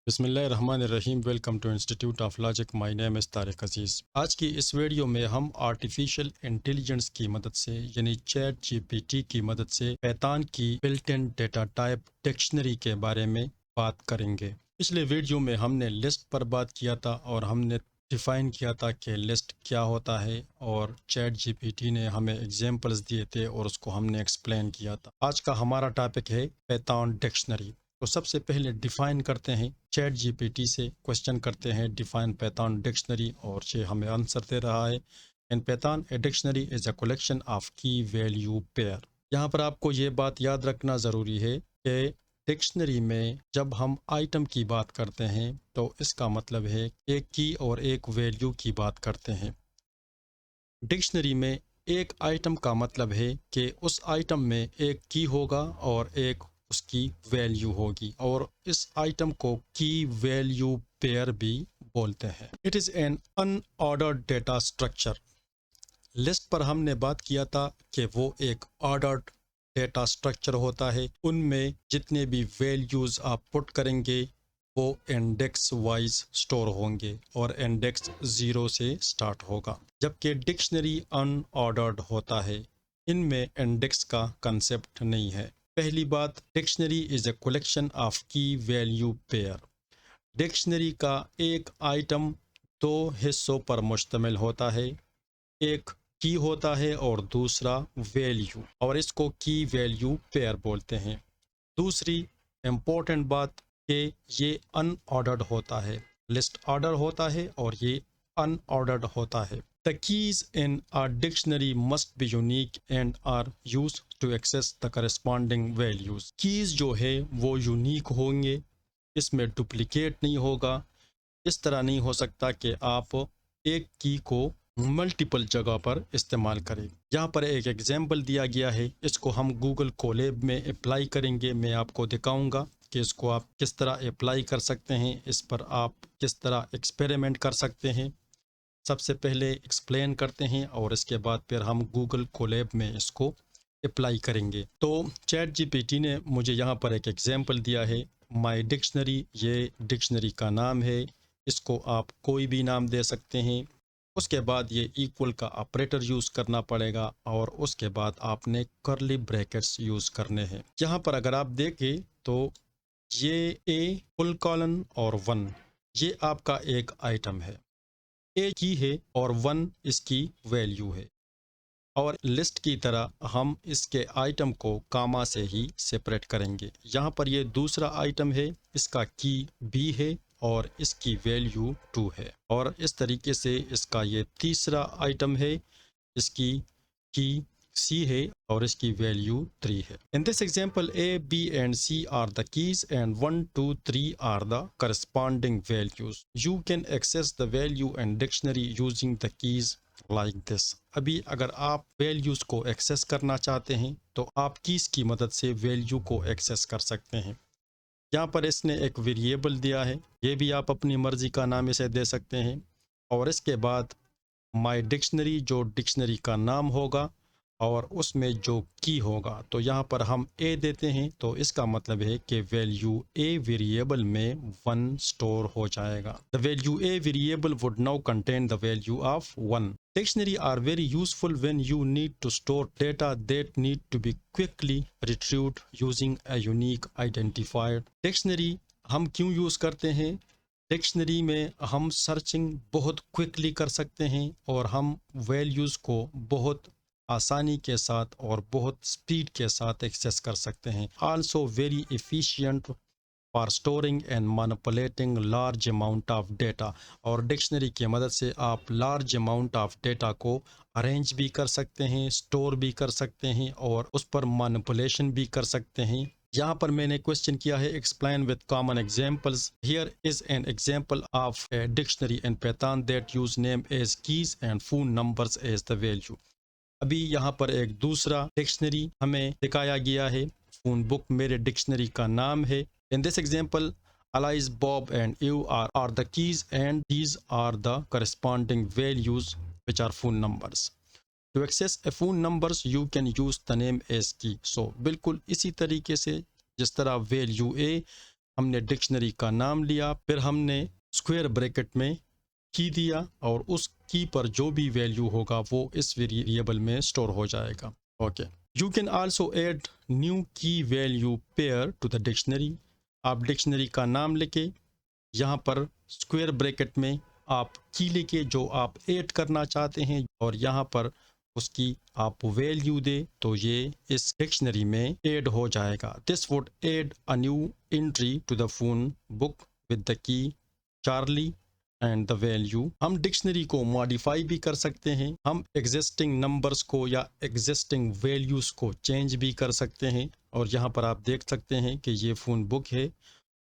बिस्मिल्लाहिर्रहमानिर्रहीम। Welcome to institute of logic. My name is Tariq Aziz. आज की इस वीडियो में हम आर्टिफिशियल इंटेलिजेंस की मदद से यानी चैट जीपीटी की मदद से पैथॉन की built in data type dictionary के बारे में बात करेंगे। पिछले वीडियो में हमने लिस्ट पर बात किया था और हमने डिफ़ाइन किया था कि लिस्ट क्या होता है, और चैट जीपीटी ने हमें एग्जांपल्स दिए थे और उसको हमने एक्सप्लेन किया था। आज का हमारा टॉपिक है पैथॉन डिक्शनरी। तो सबसे पहले डिफ़ाइन करते हैं, चैट जीपीटी से क्वेश्चन करते हैं डिफ़ाइन पैथॉन डिक्शनरी, और ये हमें आंसर दे रहा है in Python a dictionary is a collection of key value pair. यहाँ पर आपको ये बात याद रखना ज़रूरी है कि डिक्शनरी में जब हम आइटम की बात करते हैं तो इसका मतलब है एक की और एक वैल्यू की बात करते हैं। डिक्शनरी में एक आइटम का मतलब है कि उस आइटम में एक की होगा और एक उसकी वैल्यू होगी, और इस आइटम को की वैल्यू पेयर भी बोलते हैं। It is an unordered data structure. List पर हमने बात किया था कि वो एक ऑर्डर्ड डेटा स्ट्रक्चर होता है। उनमें जितने भी वैल्यूज़ आप पुट करेंगे वो इंडेक्स वाइज स्टोर होंगे और इंडेक्स 0 से स्टार्ट होगा, जबकि डिक्शनरी अनऑर्डर्ड होता है। इनमें इंडेक्स का कंसेप्ट नहीं है। पहली बात, dictionary is a collection of key value pair. Dictionary का एक आइटम दो हिस्सों पर मुश्तमिल होता है। एक की होता है और दूसरा वैल्यू, और इसको की वैल्यू पेयर बोलते हैं। दूसरी इम्पोर्टेंट बात कि ये अनऑर्डर्ड होता है। लिस्ट ऑर्डर होता है और ये अनऑर्डर्ड होता है। The keys in a dictionary must be unique and are used to access the corresponding values. Keys जो है वो यूनिक होंगे, इसमें डुप्लीकेट नहीं होगा। इस तरह नहीं हो सकता कि आप एक की को मल्टीपल जगह पर इस्तेमाल करें। यहाँ पर एक एग्जांपल दिया गया है, इसको हम गूगल कोलैब में अप्लाई करेंगे। मैं आपको दिखाऊंगा कि इसको आप किस तरह अप्लाई कर सकते हैं, इस पर आप किस तरह एक्सपेरिमेंट कर सकते हैं। सबसे पहले एक्सप्लेन करते हैं और इसके बाद फिर हम गूगल कोलैब में इसको अप्लाई करेंगे। तो चैट जीपीटी ने मुझे यहाँ पर एक एग्जांपल दिया है, माय डिक्शनरी। ये डिक्शनरी का नाम है, इसको आप कोई भी नाम दे सकते हैं। उसके बाद ये इक्वल का ऑपरेटर यूज़ करना पड़ेगा और उसके बाद आपने कर्ली ब्रैकेट्स यूज़ करने हैं। यहाँ पर अगर आप देखें तो ये ए फुल कॉलन और 1 ये आपका एक आइटम है। ए की है और 1 इसकी वैल्यू है, और लिस्ट की तरह हम इसके आइटम को कामा से ही सेपरेट करेंगे। यहाँ पर ये दूसरा आइटम है, इसका की बी है और इसकी वैल्यू 2 है, और इस तरीके से इसका ये तीसरा आइटम है, इसकी की सी है और इसकी वैल्यू 3 है। In this example A B and C are the keys and 1 2 3 are the corresponding values. You can access the value and dictionary using the keys like this. अभी अगर आप वैल्यूज को एक्सेस करना चाहते हैं तो आप कीज की मदद से वैल्यू को एक्सेस कर सकते हैं। यहाँ पर इसने एक वेरिएबल दिया है, ये भी आप अपनी मर्जी का नाम इसे दे सकते हैं। और इसके बाद माय डिक्शनरी जो डिक्शनरी का नाम होगा और उसमें जो की होगा, तो यहाँ पर हम ए देते हैं, तो इसका मतलब है कि वैल्यू ए वेरिएबल में 1 स्टोर हो जाएगा। The value a variable would now contain the value of 1। Dictionary are very useful when you need to store data that need to be quickly retrieved using a unique identifier. Dictionary हम क्यों use करते हैं? Dictionary में हम searching बहुत quickly कर सकते हैं और हम वैल्यूज़ को बहुत आसानी के साथ और बहुत स्पीड के साथ एक्सेस कर सकते हैं। Also very efficient for storing and manipulating large amount of data. और डिक्शनरी की मदद से आप लार्ज अमाउंट ऑफ डेटा को अरेंज भी कर सकते हैं, स्टोर भी कर सकते हैं और उस पर मैनिपुलेशन भी कर सकते हैं। यहाँ पर मैंने क्वेश्चन किया है, explain with common examples. Here is an example of a dictionary in Python that use name as keys and phone numbers as the value. अभी यहाँ पर एक दूसरा डिक्शनरी हमें दिखाया गया है, फोन बुक मेरे डिक्शनरी का नाम है। In this example Alice, Bob and you are the keys and these are the corresponding values which are phone numbers. To access a phone numbers you can use the name as key. So बिल्कुल इसी तरीके से जिस तरह value ए हमने dictionary का नाम लिया, फिर हमने स्क्वायर ब्रैकेट में की दिया और उस की पर जो भी वैल्यू होगा वो इस वेरिएबल में स्टोर हो जाएगा। Okay, you can also add new key value pair to the dictionary. आप डिक्शनरी का नाम लेके यहाँ पर स्क्वायर ब्रैकेट में आप की लेके जो आप ऐड करना चाहते हैं और यहाँ पर उसकी आप वैल्यू दे तो ये इस डिक्शनरी में ऐड हो जाएगा। This would add a new entry to the phone book with the key Charlie and the value. हम डिक्शनरी को मॉडिफाई भी कर सकते हैं, हम एग्जिस्टिंग नंबर्स को या एग्जिस्टिंग वैल्यूज़ को चेंज भी कर सकते हैं। और यहाँ पर आप देख सकते हैं कि ये फ़ोन बुक है,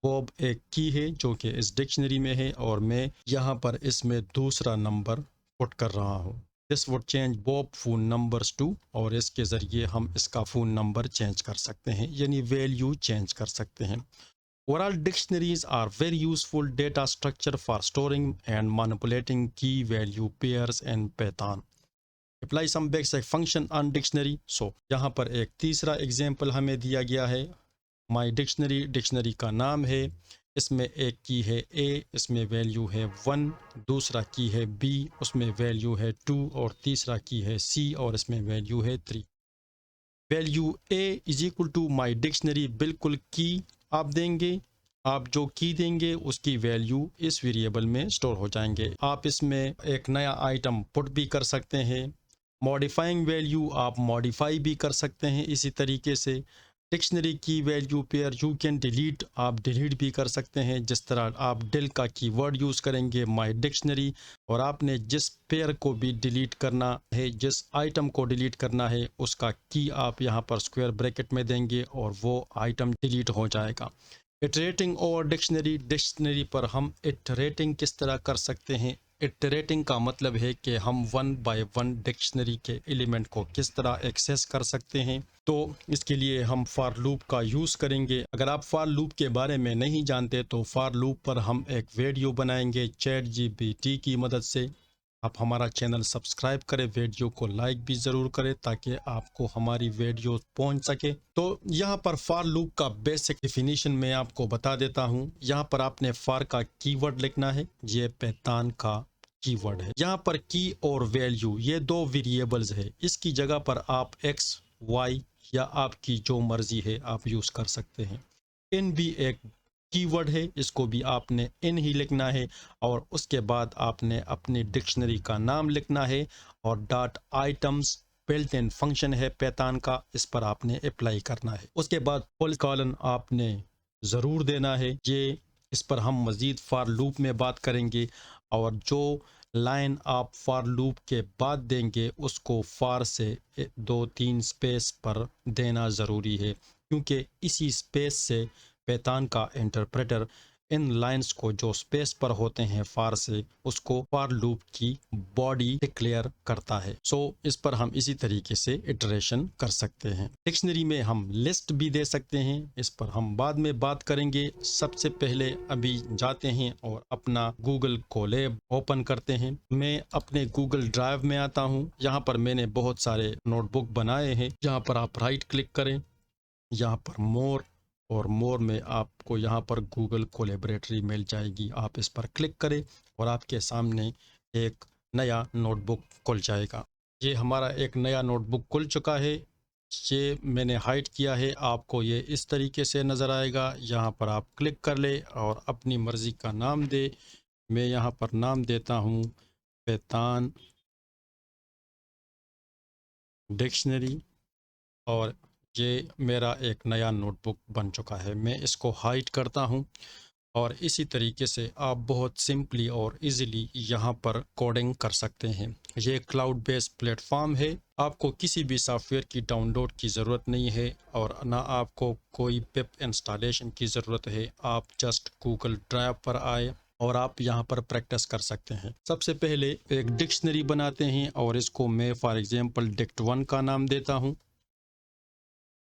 बॉब एक की है जो कि इस डिक्शनरी में है और मैं यहाँ पर इसमें दूसरा नंबर पुट कर रहा हूँ। This would change Bob phone numbers to, और इसके ज़रिए हम इसका फ़ोन नंबर चेंज कर सकते हैं, यानी वैल्यू चेंज कर सकते हैं। Oral dictionaries are very useful data structure for storing and manipulating key value pairs and pattern. Apply some basic function on dictionary. So यहाँ पर एक तीसरा एग्जाम्पल हमें दिया गया है। My dictionary, डिक्शनरी का नाम है, इसमें एक की है A, इसमें वैल्यू है 1, दूसरा की है B, उसमें वैल्यू है 2 और तीसरा की है C और इसमें वैल्यू है 3। Value A is equal to my dictionary, बिल्कुल की आप देंगे, आप जो की देंगे उसकी वैल्यू इस वेरिएबल में स्टोर हो जाएंगे। आप इसमें एक नया आइटम पुट भी कर सकते हैं, मॉडिफाइंग वैल्यू आप मॉडिफाई भी कर सकते हैं इसी तरीके से। डिक्शनरी की value pair you can delete, आप डिलीट भी कर सकते हैं, जिस तरह आप डिल का कीवर्ड यूज़ करेंगे माई डिक्शनरी और आपने जिस पेयर को भी डिलीट करना है, जिस आइटम को डिलीट करना है उसका की आप यहाँ पर स्क्वायर ब्रैकेट में देंगे और वो आइटम डिलीट हो जाएगा। इटरेटिंग ओवर डिक्शनरी, डिक्शनरी पर हम इटरेटिंग किस तरह कर सकते हैं। इटरेटिंग का मतलब है कि हम वन बाय वन डिक्शनरी के एलिमेंट को किस तरह एक्सेस कर सकते हैं। तो इसके लिए हम फॉर लूप का यूज़ करेंगे। अगर आप फॉर लूप के बारे में नहीं जानते तो फॉर लूप पर हम एक वीडियो बनाएंगे चैट जीपीटी की मदद से। आप हमारा चैनल सब्सक्राइब करें, वीडियो को लाइक भी ज़रूर करें ताकि आपको हमारी वीडियो पहुंच सके। तो यहाँ पर फॉर लूप का बेसिक डेफिनेशन मैं आपको बता देता हूँ। यहाँ पर आपने फॉर का कीवर्ड लिखना है, ये पैतान का कीवर्ड है। यहाँ पर की और वैल्यू ये दो वेरिएबल्स है, इसकी जगह पर आप एक्स वाई या आपकी जो मर्जी है आप यूज़ कर सकते हैं। इन भी एक कीवर्ड है, इसको भी आपने इन ही लिखना है और उसके बाद आपने अपनी डिक्शनरी का नाम लिखना है और dot items built in function है पैतान का, इस पर आपने अप्लाई करना है। उसके बाद फुल कॉलन आपने ज़रूर देना है। ये इस पर हम मज़ीद फॉर लूप में बात करेंगे और जो लाइन आप फॉर लूप के बाद देंगे उसको फॉर से 2-3 स्पेस पर देना ज़रूरी है, क्योंकि इसी स्पेस से पैतान का इंटरप्रेटर इन लाइंस को जो स्पेस पर होते हैं फॉर से उसको फॉर लूप की बॉडी डिक्लेयर करता है। सो इस पर हम इसी तरीके से इटरेशन कर सकते हैं। डिक्शनरी में हम लिस्ट भी दे सकते हैं, इस पर हम बाद में बात करेंगे। सबसे पहले अभी जाते हैं और अपना गूगल कोलैब ओपन करते हैं। मैं अपने गूगल ड्राइव में आता हूँ, यहाँ पर मैंने बहुत सारे नोटबुक बनाए हैं। यहाँ पर आप राइट क्लिक करें, यहाँ पर मोर और मोर में आपको यहाँ पर गूगल कोलैबोरेटरी मिल जाएगी। आप इस पर क्लिक करें और आपके सामने एक नया नोटबुक खुल जाएगा। ये हमारा एक नया नोटबुक खुल चुका है। ये मैंने हाइड किया है, आपको ये इस तरीके से नज़र आएगा। यहाँ पर आप क्लिक कर ले और अपनी मर्ज़ी का नाम दे। मैं यहाँ पर नाम देता हूँ पैतान डिक्शनरी और ये मेरा एक नया नोटबुक बन चुका है। मैं इसको हाइड करता हूँ और इसी तरीके से आप बहुत सिंपली और इजीली यहाँ पर कोडिंग कर सकते हैं। ये क्लाउड बेस्ड प्लेटफॉर्म है, आपको किसी भी सॉफ्टवेयर की डाउनलोड की ज़रूरत नहीं है और ना आपको कोई पिप इंस्टॉलेशन की ज़रूरत है। आप जस्ट गूगल ड्राइव पर आए और आप यहाँ पर प्रैक्टिस कर सकते हैं। सबसे पहले एक डिक्शनरी बनाते हैं और इसको मैं फॉर एग्जांपल डिक्ट1 का नाम देता हूँ।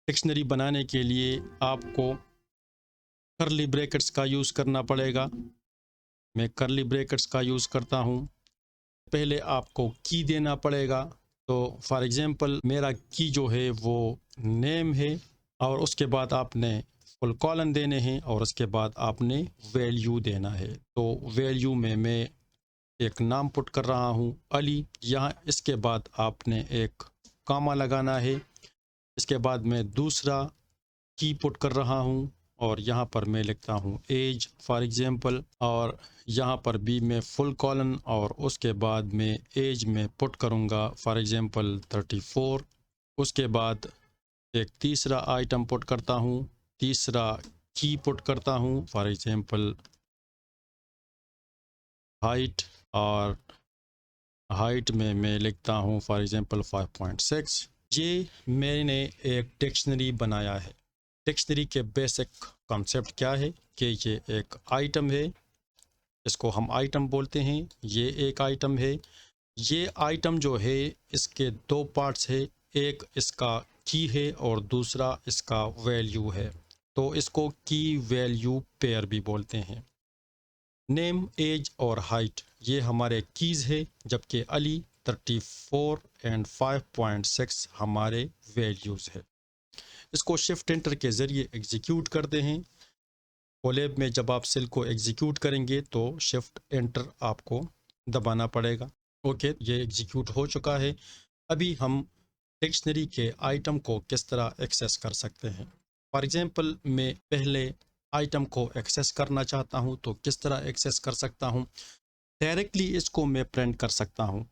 डिक्शनरी बनाने के लिए आपको कर्ली ब्रैकेट्स का यूज़ करना पड़ेगा। मैं कर्ली ब्रैकेट्स का यूज़ करता हूँ। पहले आपको की देना पड़ेगा, तो फॉर एग्जांपल मेरा की जो है वो नेम है और उसके बाद आपने फुल कॉलन देने हैं और उसके बाद आपने वैल्यू देना है। तो वैल्यू में मैं एक नाम पुट कर रहा हूँ अली, यहाँ इसके बाद आपने एक कामा लगाना है। इसके बाद मैं दूसरा की पुट कर रहा हूँ और यहाँ पर मैं लिखता हूँ एज फॉर एग्जांपल, और यहाँ पर भी मैं फुल कॉलन और उसके बाद मैं एज में पुट करूँगा फॉर एग्जांपल 34। उसके बाद एक तीसरा आइटम पुट करता हूँ, तीसरा की पुट करता हूँ फॉर एग्जांपल हाइट, और हाइट में मैं लिखता हूँ फॉर एग्जांपल 5.6। ये मैंने एक डिक्शनरी बनाया है। डिक्शनरी के बेसिक कॉन्सेप्ट क्या है कि ये एक आइटम है, इसको हम आइटम बोलते हैं। ये एक आइटम है। ये आइटम जो है इसके दो पार्ट्स है, एक इसका की है और दूसरा इसका वैल्यू है। तो इसको की वैल्यू पेयर भी बोलते हैं। नेम, एज और हाइट ये हमारे कीज़ है, जबकि अली 34 एंड 5.6 हमारे वैल्यूज़ है। इसको शिफ्ट एंटर के ज़रिए एग्जीक्यूट करते हैं। कोलैब में जब आप सेल को एग्जीक्यूट करेंगे तो शिफ्ट एंटर आपको दबाना पड़ेगा। ओके, ये एग्जीक्यूट हो चुका है। अभी हम डिक्शनरी के आइटम को किस तरह एक्सेस कर सकते हैं। फॉर एग्जांपल मैं पहले आइटम को एक्सेस करना चाहता हूं तो किस तरह एक्सेस कर सकता हूं। डायरेक्टली इसको मैं प्रिंट कर सकता हूं।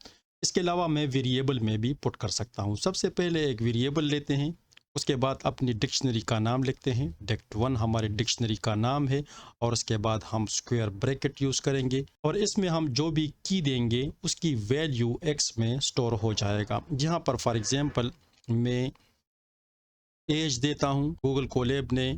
इसके अलावा मैं वेरिएबल में भी पुट कर सकता हूं। सबसे पहले एक वेरिएबल लेते हैं, उसके बाद अपनी डिक्शनरी का नाम लिखते हैं। dict1 हमारे डिक्शनरी का नाम है और उसके बाद हम स्क्वायर ब्रैकेट यूज़ करेंगे और इसमें हम जो भी की देंगे उसकी वैल्यू x में स्टोर हो जाएगा। यहाँ पर फॉर एग्जांपल मैं एज देता हूँ। गूगल कोलैब ने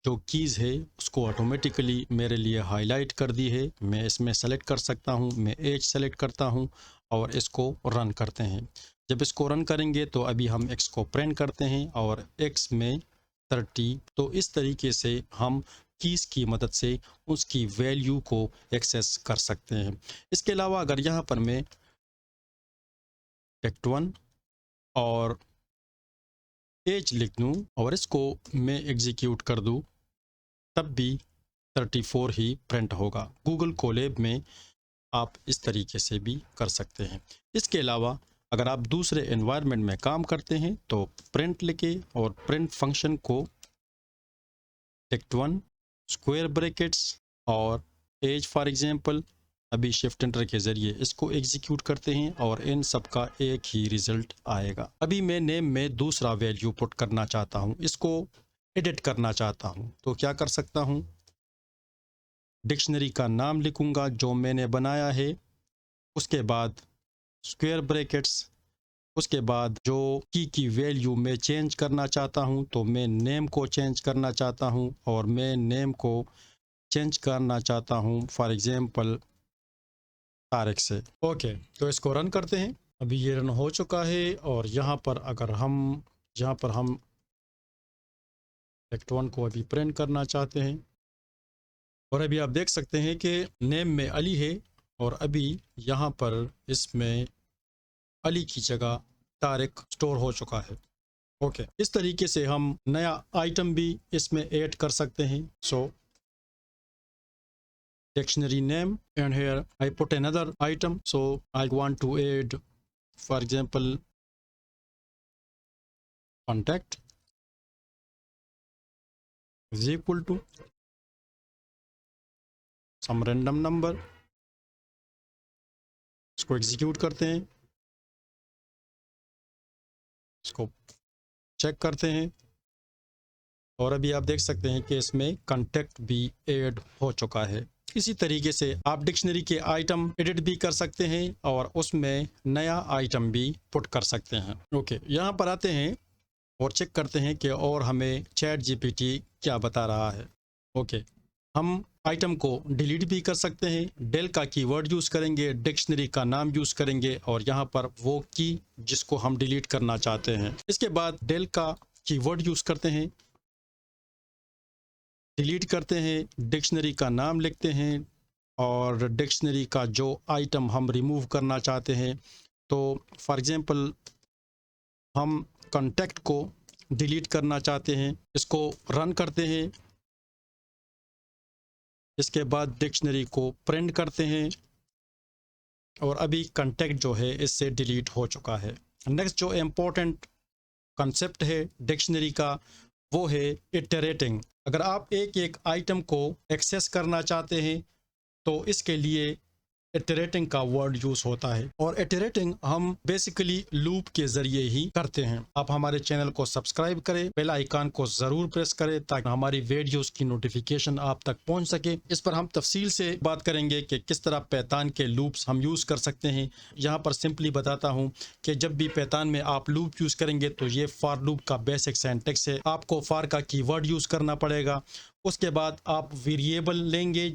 जो कीज़ है उसको ऑटोमेटिकली मेरे लिए हाईलाइट कर दी है। मैं इसमें सेलेक्ट कर सकता हूँ। मैं एज सेलेक्ट करता हूँ और इसको रन करते हैं। जब इसको रन करेंगे तो अभी हम x को प्रिंट करते हैं और x में 30। तो इस तरीके से हम कीज़ की मदद से उसकी वैल्यू को एक्सेस कर सकते हैं। इसके अलावा अगर यहाँ पर मैं dict1 और एज लिख दूँ और इसको मैं एग्जीक्यूट कर दूँ तब भी 34 ही प्रिंट होगा। गूगल कोलैब में आप इस तरीके से भी कर सकते हैं। इसके अलावा अगर आप दूसरे एनवायरनमेंट में काम करते हैं तो प्रिंट लिखे और प्रिंट फंक्शन को dict1 स्क्वायर ब्रैकेट्स और एज फॉर एग्जांपल अभी शिफ्ट एंटर के ज़रिए इसको एग्जीक्यूट करते हैं और इन सब का एक ही रिजल्ट आएगा। अभी मैं नेम में दूसरा वैल्यू पुट करना चाहता हूँ, इसको एडिट करना चाहता हूँ तो क्या कर सकता हूँ। डिक्शनरी का नाम लिखूंगा जो मैंने बनाया है, उसके बाद स्क्वायर ब्रैकेट्स, उसके बाद जो की वैल्यू मैं चेंज करना चाहता हूं तो मैं नेम को चेंज करना चाहता हूं और मैं नेम को चेंज करना चाहता हूं फॉर एग्जांपल तारिक से। ओके, तो इसको रन करते हैं। अभी ये रन हो चुका है और यहाँ पर अगर हम dict1 को अभी प्रिंट करना चाहते हैं और अभी आप देख सकते हैं कि नेम में अली है और अभी यहाँ पर इसमें अली की जगह तारिक स्टोर हो चुका है। ओके, इस तरीके से हम नया आइटम भी इसमें ऐड कर सकते हैं। So dictionary name and here I put another item, so I want to add for example contact is equal to some random number। इसको एग्जीक्यूट करते हैं, इसको चेक करते हैं और अभी आप देख सकते हैं कि इसमें कॉन्टैक्ट भी ऐड हो चुका है। इसी तरीके से आप डिक्शनरी के आइटम एडिट भी कर सकते हैं और उसमें नया आइटम भी पुट कर सकते हैं। ओके, यहाँ पर आते हैं और चेक करते हैं कि और हमें चैट जीपीटी क्या बता रहा है। ओके, हम आइटम को डिलीट भी कर सकते हैं। डेल का कीवर्ड यूज़ करेंगे, डिक्शनरी का नाम यूज़ करेंगे और यहाँ पर वो की जिसको हम डिलीट करना चाहते हैं। इसके बाद डेल का कीवर्ड यूज़ करते हैं, डिलीट करते हैं, डिक्शनरी का नाम लिखते हैं और डिक्शनरी का जो आइटम हम रिमूव करना चाहते हैं, तो फॉर एग्जांपल हम कॉन्टैक्ट को डिलीट करना चाहते हैं। इसको रन करते हैं इसके बाद डिक्शनरी को प्रिंट करते हैं और अभी कंटेंट जो है इससे डिलीट हो चुका है। नेक्स्ट जो इम्पोर्टेंट कंसेप्ट है डिक्शनरी का वो है इटरेटिंग। अगर आप एक एक आइटम को एक्सेस करना चाहते हैं तो इसके लिए इटरेटिंग का वर्ड यूज होता है, और इटरेटिंग हम बेसिकली लूप के जरिए ही करते हैं। आप हमारे चैनल को सब्सक्राइब करें, बेल आइकन को जरूर प्रेस करें ताकि हमारी वीडियोस की नोटिफिकेशन आप तक पहुंच सके। इस पर हम तफसील से बात करेंगे कि किस तरह पैथान के लूप्स हम यूज कर सकते हैं। यहाँ पर सिंपली बताता हूँ कि जब भी पैथान में आप लूप यूज करेंगे तो ये फॉर लूप का बेसिक सिंटैक्स है। आपको फॉर का कीवर्ड यूज करना पड़ेगा। उसके बाद आप वेरिएबल लेंगे,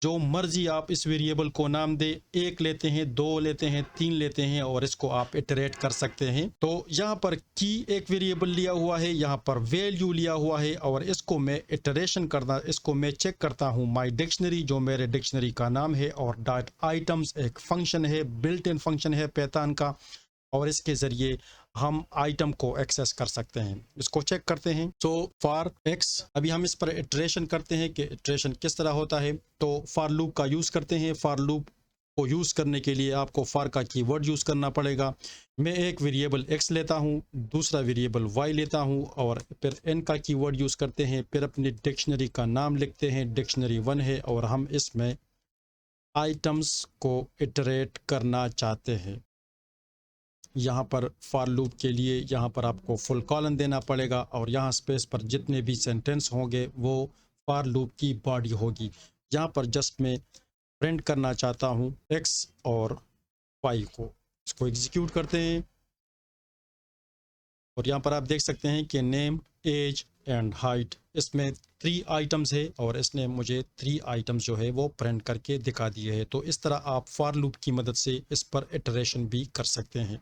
जो मर्जी आप इस वेरिएबल को नाम दे, एक लेते हैं, दो लेते हैं, तीन लेते हैं, और इसको आप इटरेट कर सकते हैं। तो यहाँ पर की एक वेरिएबल लिया हुआ है, यहाँ पर वैल्यू लिया हुआ है, और इसको मैं इटरेशन करना, इसको मैं चेक करता हूँ माय डिक्शनरी, जो मेरे डिक्शनरी का नाम है, और डॉट आइटम्स एक फंक्शन है, बिल्ट इन फंक्शन है पैथान का, और इसके जरिए हम आइटम को एक्सेस कर सकते हैं। इसको चेक करते हैं। सो फॉर एक्स, अभी हम इस पर इटरेशन करते हैं कि इटरेशन किस तरह होता है। तो फॉर लूप का यूज करते हैं। फॉर लूप को यूज करने के लिए आपको फॉर का कीवर्ड यूज करना पड़ेगा। मैं एक वेरिएबल एक्स लेता हूं, दूसरा वेरिएबल वाई लेता हूं, और फिर एन का कीवर्ड यूज करते हैं। फिर अपनी डिक्शनरी का नाम लिखते हैं, डिक्शनरी 1 है, और हम इसमें आइटम्स को इटरेट करना चाहते हैं। यहाँ पर फॉर लूप के लिए यहाँ पर आपको फुल कॉलन देना पड़ेगा, और यहाँ स्पेस पर जितने भी सेंटेंस होंगे वो फॉर लूप की बॉडी होगी। यहाँ पर जस्ट मैं प्रिंट करना चाहता हूँ एक्स और वाई को। इसको एग्जीक्यूट करते हैं, और यहाँ पर आप देख सकते हैं कि नेम, एज एंड हाइट, इसमें 3 आइटम्स है, और इसने मुझे 3 आइटम्स जो है वो प्रिंट करके दिखा दिए हैं। तो इस तरह आप फॉर लूप की मदद से इस पर इटरेशन भी कर सकते हैं।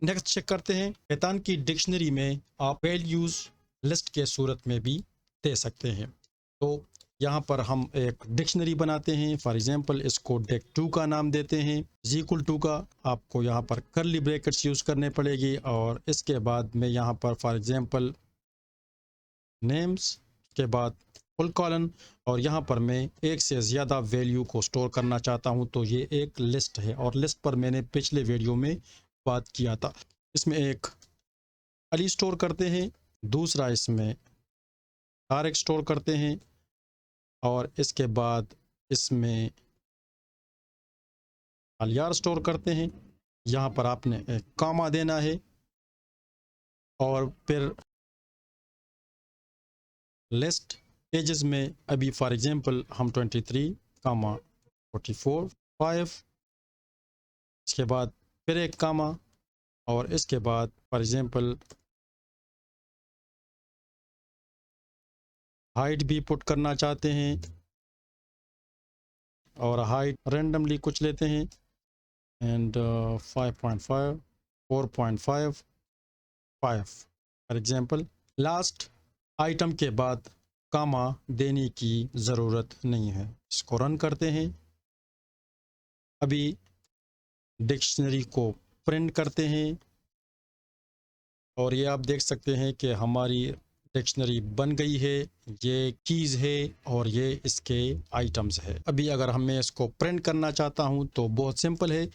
नेक्स्ट चेक करते हैं, पैथान की डिक्शनरी में आप वैल्यूज लिस्ट के सूरत में भी दे सकते हैं। तो यहाँ पर हम एक डिक्शनरी बनाते हैं। फॉर एग्जांपल इसको deck2 का नाम देते हैं। =2 का आपको यहाँ पर कर्ली ब्रैकेट्स यूज करने पड़ेगी, और इसके बाद मैं यहाँ पर फॉर एग्जांपल नेम्स के बाद फुल कॉलन, और यहाँ पर मैं एक से ज़्यादा वैल्यू को स्टोर करना चाहता हूँ, तो ये एक लिस्ट है, और लिस्ट पर मैंने पिछले वीडियो में बात किया था। इसमें एक अली स्टोर करते हैं, दूसरा इसमें तारिक स्टोर करते हैं, और इसके बाद इसमें अलियार स्टोर करते हैं। यहाँ पर आपने एक कामा देना है, और फिर लिस्ट पेजेस में अभी फॉर एग्जांपल हम 23, 44, 5, इसके बाद फिर एक कामा, और इसके बाद फॉर एग्जांपल हाइट भी पुट करना चाहते हैं, और हाइट रेंडमली कुछ लेते हैं, and 5.5, 4.5, 5 for example. Last item के बाद कामा देने की ज़रूरत नहीं है। इसको रन करते हैं। अभी डिक्शनरी को प्रिंट करते हैं, और ये आप देख सकते हैं कि हमारी डिक्शनरी बन गई है। ये कीज़ है और ये इसके आइटम्स है। अभी अगर मैं इसको प्रिंट करना चाहता हूँ तो बहुत सिंपल है।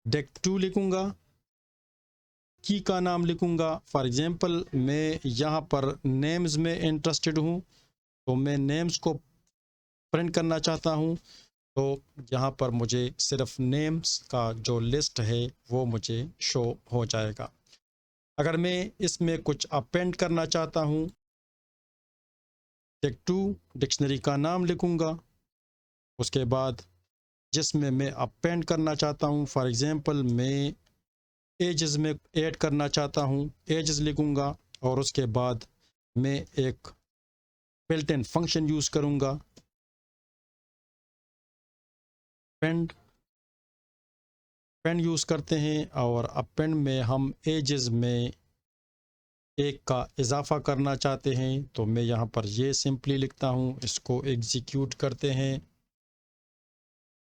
deck2 लिखूँगा, की का नाम लिखूँगा। फॉर एग्जांपल मैं यहाँ पर नेम्स में इंटरेस्टेड हूँ, तो मैं नेम्स को प्रिंट करना चाहता हूँ। तो यहाँ पर मुझे सिर्फ नेम्स का जो लिस्ट है वो मुझे शो हो जाएगा। अगर मैं इसमें कुछ अपेंड करना चाहता हूँ, deck2 डिक्शनरी का नाम लिखूँगा, उसके बाद जिसमें मैं अपेंड करना चाहता हूँ, फॉर एग्जांपल मैं एजेस में ऐड करना चाहता हूँ, एजेस लिखूँगा, और उसके बाद मैं एक बिल्ट इन फंक्शन यूज़ करूँगा, पेंड यूज़ करते हैं, और अपेंड में हम एजेस में एक का इजाफा करना चाहते हैं, तो मैं यहाँ पर ये सिंपली लिखता हूँ। इसको एग्जीक्यूट करते हैं,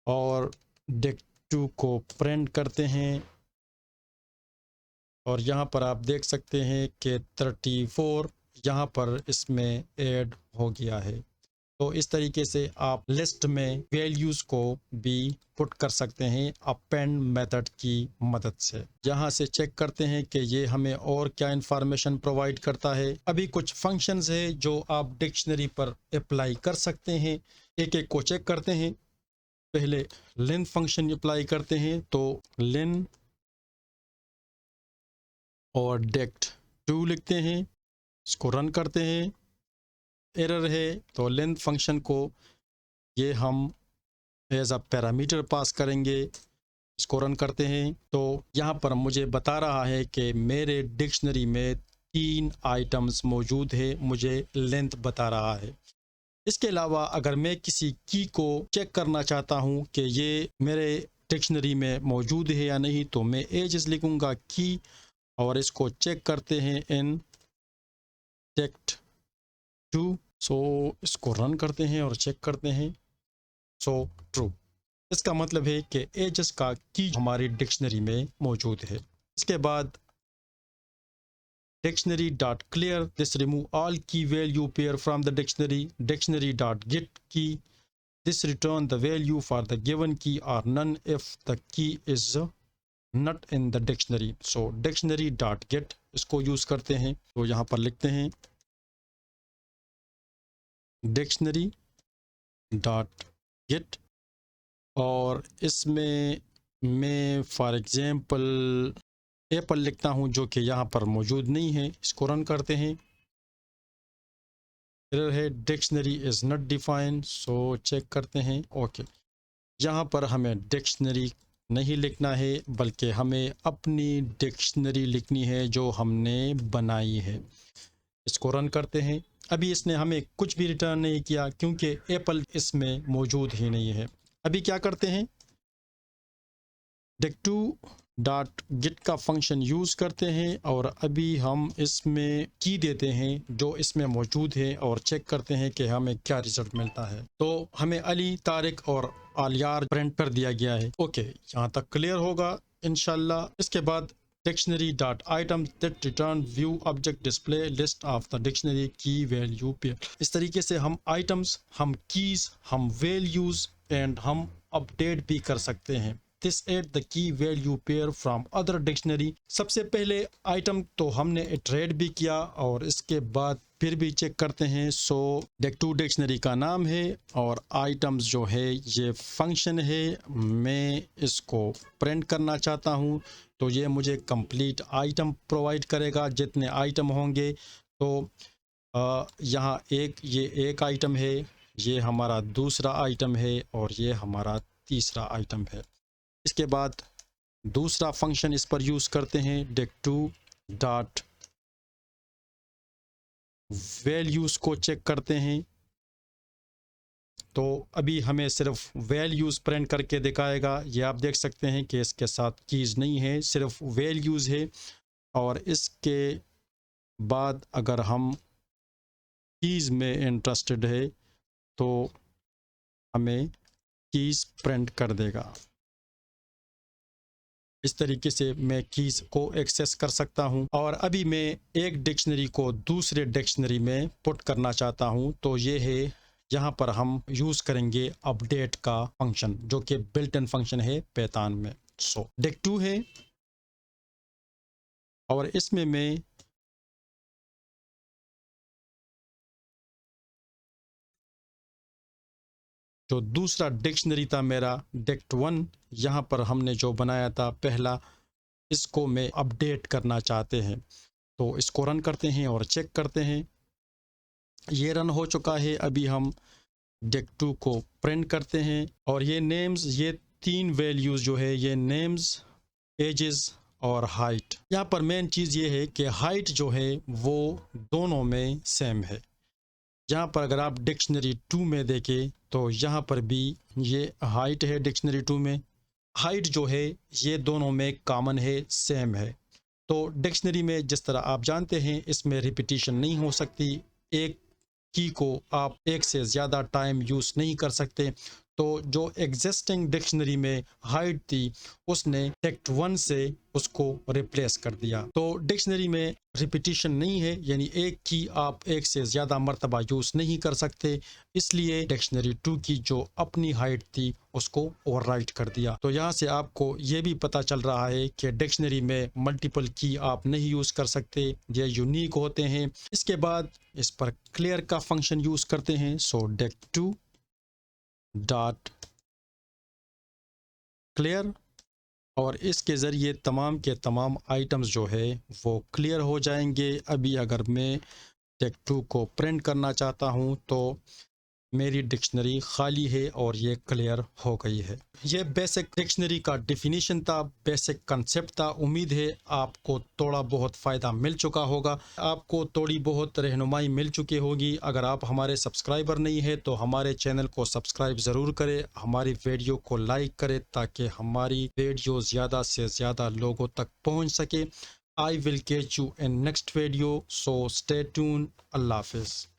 और deck2 को प्रिंट करते हैं, और यहाँ पर आप देख सकते हैं कि 34 यहाँ पर इसमें ऐड हो गया है। तो इस तरीके से आप लिस्ट में वैल्यूज़ को भी पुट कर सकते हैं अपेंड मेथड की मदद से। यहाँ से चेक करते हैं कि ये हमें और क्या इंफॉर्मेशन प्रोवाइड करता है। अभी कुछ फंक्शंस है जो आप डिक्शनरी पर अप्लाई कर सकते हैं, एक एक को चेक करते हैं। पहले लेन फंक्शन अप्लाई करते हैं, तो लेन और डेक्ट 2 लिखते हैं, इसको रन करते हैं। एरर है तो लेंथ फंक्शन को ये हम एज अ पैरामीटर पास करेंगे, इसको रन करते हैं। तो यहाँ पर मुझे बता रहा है कि मेरे डिक्शनरी में 3 आइटम्स मौजूद है, मुझे लेंथ बता रहा है। इसके अलावा अगर मैं किसी की को चेक करना चाहता हूँ कि ये मेरे डिक्शनरी में मौजूद है या नहीं, तो मैं एजेस लिखूँगा की और इसको चेक करते हैं इन टेक्स्ट 2। सो इसको रन करते हैं और चेक करते हैं, सो ट्रू। इसका मतलब है कि एजेस का की हमारी डिक्शनरी में मौजूद है। इसके बाद dictionary dot clear this remove all key value pair from the dictionary, dictionary dot get key this return the value for the given key or none if the key is not in the dictionary. So dictionary dot get इसको use करते हैं, तो यहाँ पर लिखते हैं dictionary dot gate और इसमें मैं फॉर एग्जांपल एप्पल लिखता हूँ जो कि यहाँ पर मौजूद नहीं है। इसको रन करते हैं, एरर है dictionary is not defined. So check करते हैं, ओके। यहाँ पर हमें डिक्शनरी नहीं लिखना है बल्कि हमें अपनी डिक्शनरी लिखनी है जो हमने बनाई है। इसको रन करते हैं। अभी इसने हमें कुछ भी रिटर्न नहीं किया क्योंकि एप्पल इसमें मौजूद ही नहीं है। अभी क्या करते हैं, dict2 डॉट गेट का फंक्शन यूज़ करते हैं और अभी हम इसमें की देते हैं जो इसमें मौजूद है और चेक करते हैं कि हमें क्या रिजल्ट मिलता है। तो हमें अली, तारिक और आलियार प्रिंट कर दिया गया है। ओके, यहाँ तक क्लियर होगा इंशाल्लाह। इसके बाद dictionary dot item that return view object display list of the dictionary की वैल्यू पेयर। इस तरीके से हम आइटम्स, हम कीज, हम वैल्यूज एंड हम अपडेट भी कर सकते हैं। This add the key value pair from other dictionary. सबसे पहले आइटम तो हमने इटरेट भी किया और इसके बाद फिर भी चेक करते हैं। सो dict2 डिक्शनरी का नाम है और आइटम्स जो है ये फंक्शन है। मैं इसको प्रिंट करना चाहता हूँ तो ये मुझे कंप्लीट आइटम प्रोवाइड करेगा, जितने आइटम होंगे। तो यहाँ ये एक आइटम है, ये हमारा दूसरा आइटम है और ये हमारा तीसरा आइटम है। इसके बाद दूसरा फंक्शन इस पर यूज़ करते हैं, dict2 डॉट वैल्यूज़ को चेक करते हैं। तो अभी हमें सिर्फ वैल्यूज़ प्रिंट करके दिखाएगा। ये आप देख सकते हैं कि इसके साथ कीज़ नहीं है, सिर्फ वैल्यूज़ है। और इसके बाद अगर हम कीज़ में इंटरेस्टेड है तो हमें कीज़ प्रिंट कर देगा। इस तरीके से मैं कीज़ को एक्सेस कर सकता हूं। और अभी मैं एक डिक्शनरी को दूसरे डिक्शनरी में पुट करना चाहता हूं, तो ये है, यहाँ पर हम यूज़ करेंगे अपडेट का फंक्शन जो कि बिल्ट इन फंक्शन है पैथॉन में। सो dict2 है और इसमें मैं जो दूसरा डिक्शनरी था मेरा dict1, यहाँ पर हमने जो बनाया था पहला, इसको मैं अपडेट करना चाहते हैं। तो इसको रन करते हैं और चेक करते हैं, ये रन हो चुका है। अभी हम dict2 को प्रिंट करते हैं और ये नेम्स, ये 3 वैल्यूज़ जो है, ये नेम्स, एजेस और हाइट। यहाँ पर मेन चीज़ ये है कि हाइट जो है वो दोनों में सेम है। यहाँ पर अगर आप डिक्शनरी 2 में देखें तो यहाँ पर भी ये हाइट है, डिक्शनरी 2 में हाइट जो है ये दोनों में कॉमन है, सेम है। तो डिक्शनरी में जिस तरह आप जानते हैं इसमें रिपीटिशन नहीं हो सकती, एक की को आप एक से ज़्यादा टाइम यूज़ नहीं कर सकते। तो जो एग्जिस्टिंग डिक्शनरी में हाइट थी उसने टेक्स्ट 1 से उसको रिप्लेस कर दिया। तो डिक्शनरी में रिपीटिशन नहीं है, यानी एक की आप एक से ज़्यादा मर्तबा यूज़ नहीं कर सकते, इसलिए डिक्शनरी 2 की जो अपनी हाइट थी उसको ओवरराइट कर दिया। तो यहाँ से आपको ये भी पता चल रहा है कि डिक्शनरी में मल्टीपल की आप नहीं यूज़ कर सकते, ये यूनिक होते हैं। इसके बाद इस पर क्लियर का फंक्शन यूज़ करते हैं। सो deq2 डॉट क्लियर, और इसके ज़रिए तमाम के तमाम आइटम्स जो है वो क्लियर हो जाएंगे। अभी अगर मैं टेक2 को प्रिंट करना चाहता हूँ तो मेरी डिक्शनरी खाली है और ये क्लियर हो गई है। ये बेसिक डिक्शनरी का डिफिनीशन था, बेसिक कंसेप्ट था। उम्मीद है आपको थोड़ा बहुत फ़ायदा मिल चुका होगा, आपको थोड़ी बहुत रहनुमाई मिल चुकी होगी। अगर आप हमारे सब्सक्राइबर नहीं है तो हमारे चैनल को सब्सक्राइब ज़रूर करें, हमारी वीडियो को लाइक करें ताकि हमारी वीडियो ज़्यादा से ज़्यादा लोगों तक पहुँच सके। I will catch you in next video, so stay tune. अल्लाह हाफिज़।